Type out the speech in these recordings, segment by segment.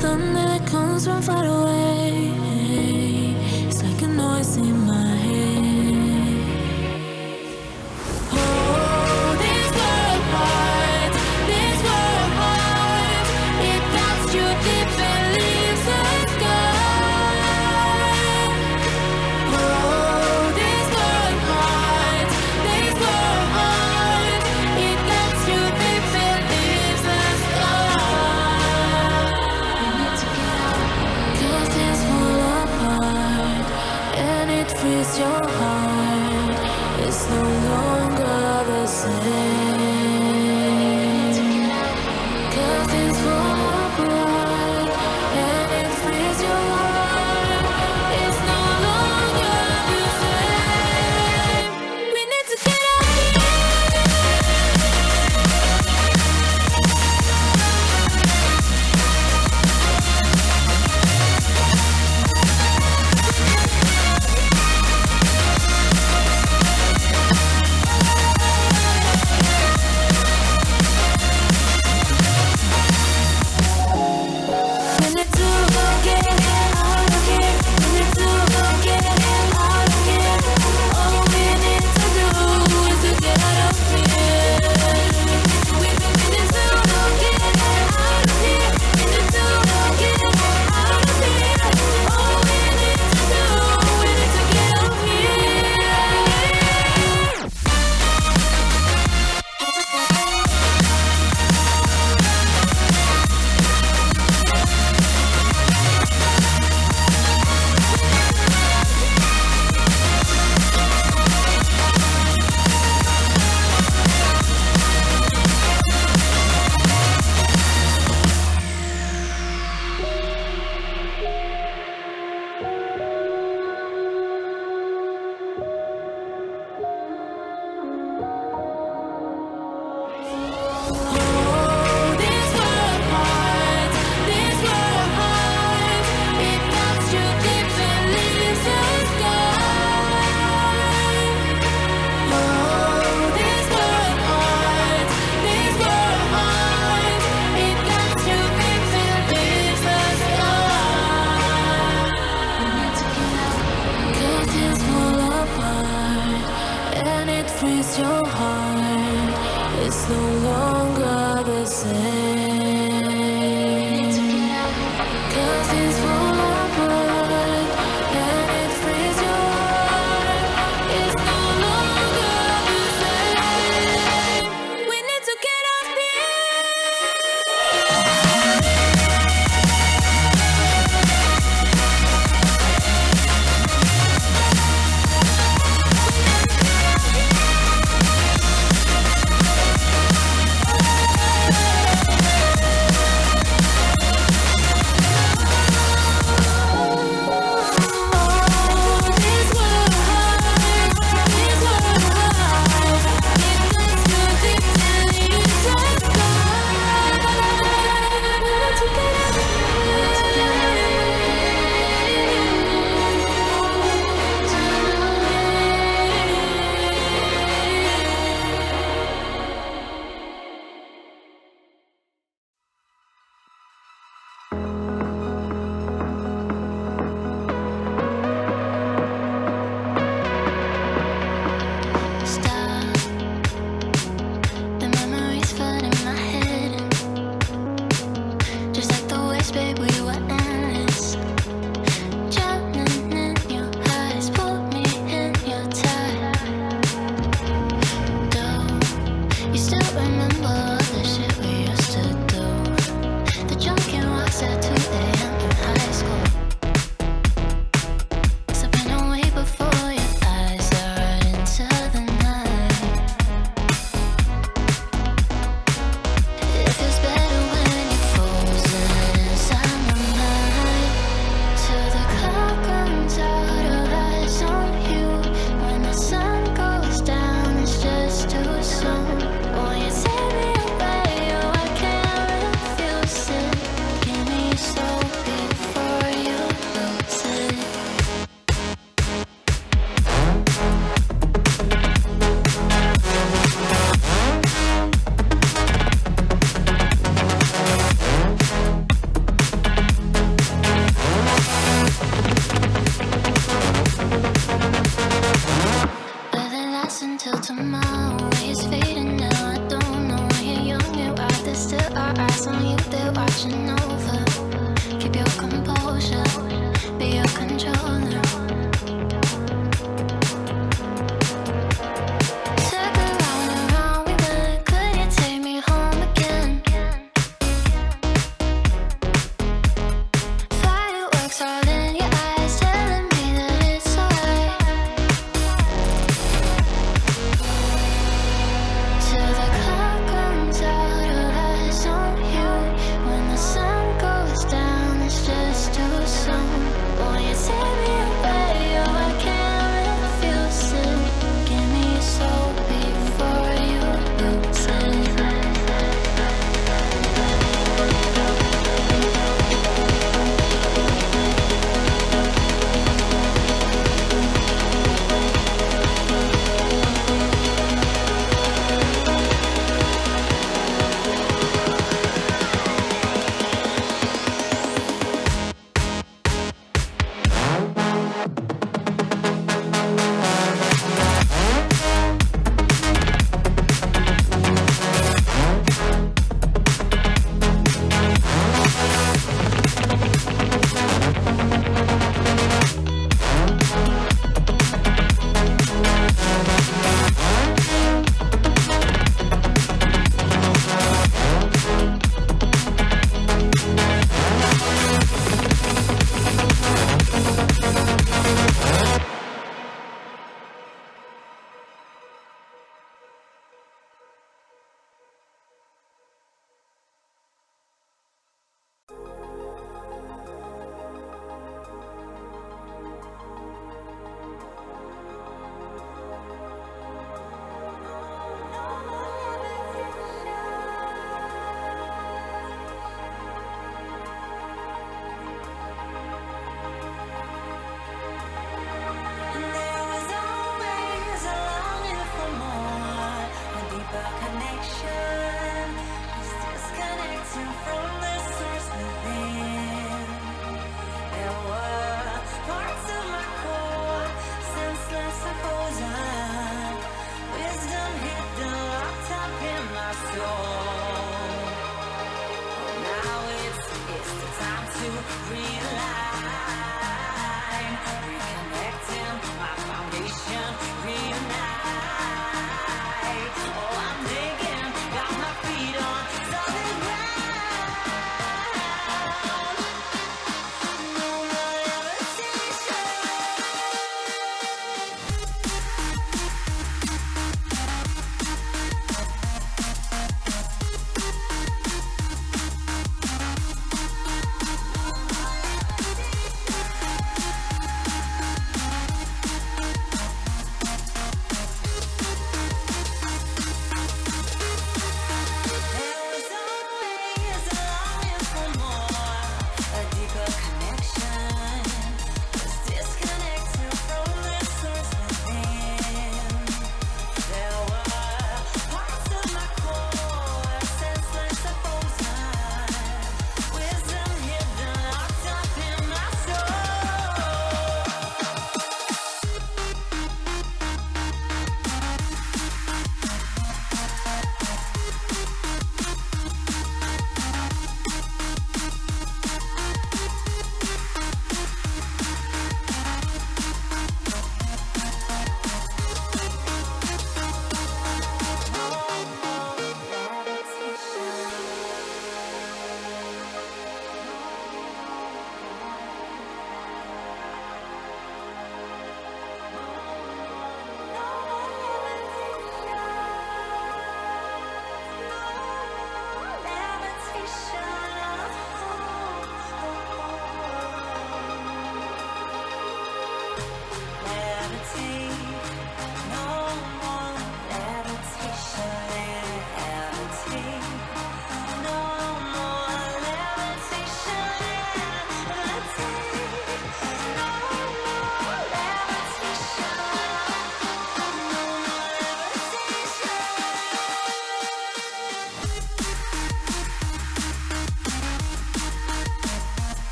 thunder that comes from far away. It's like a noise in my head. Oh, this world heart, it cuts you deep and leaves the sky. Oh, this world heart, it cuts you deep and leaves the sky. Curtains fall apart and it frees your heart. It's no longer the same. Curtains fall apart and it frees your heart. It's no longer the same. We need to get out your heart. It's no longer the same. Curtains fall apart and it frees your heart. It's no longer the same. We need to get up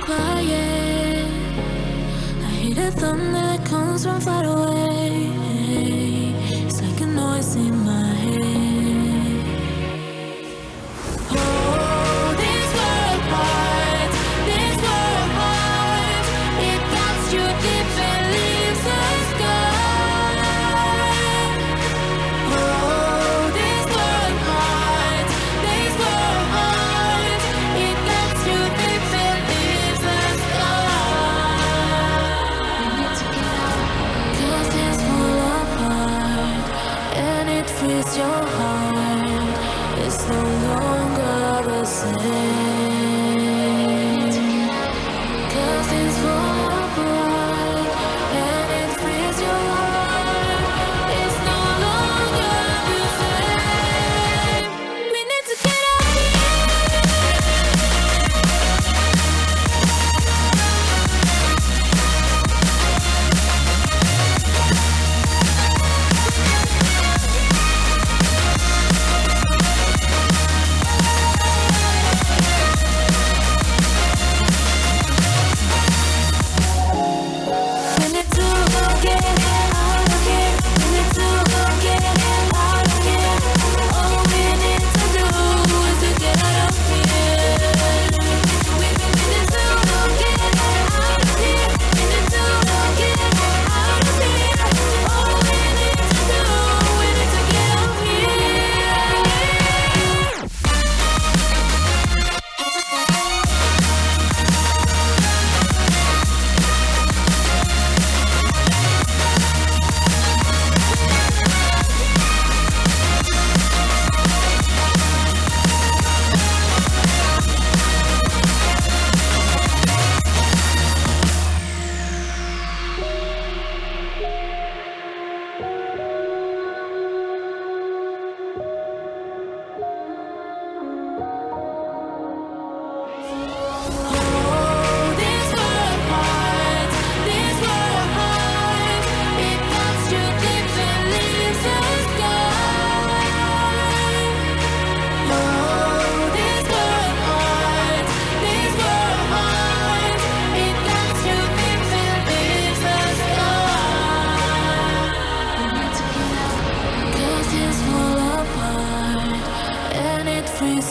quiet. I hear the thunder that comes from far away. It's like a noise in my head. Oh, this world heart, it cuts you deep and leaves the sky. Oh, this world heart, it cuts you deep and leaves the sky. Cause it's full apart, and it frees your heart. It's no longer the same. Cause it's full apart, and it frees your heart. It's no longer the same. We need to get out of We need to get out of here. We need to get out of here. All we need to do is to get out of here. We need to get out of here. We need to get out of here. All we need to do, we need to get out of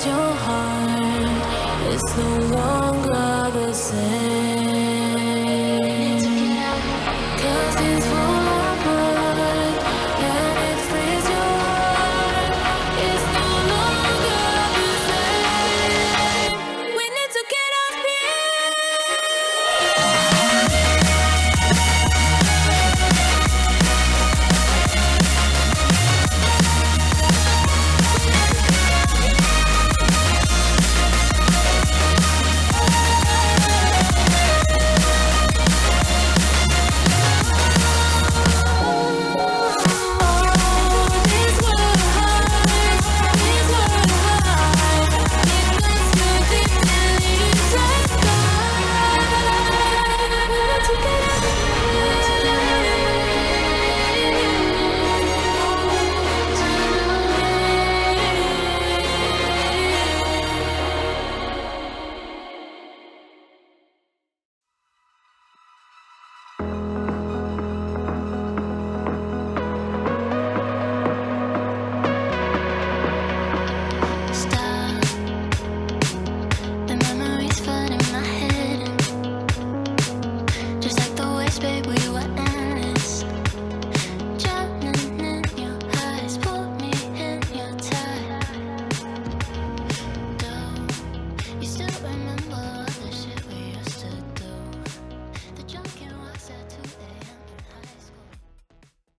your heart. It's no longer the same.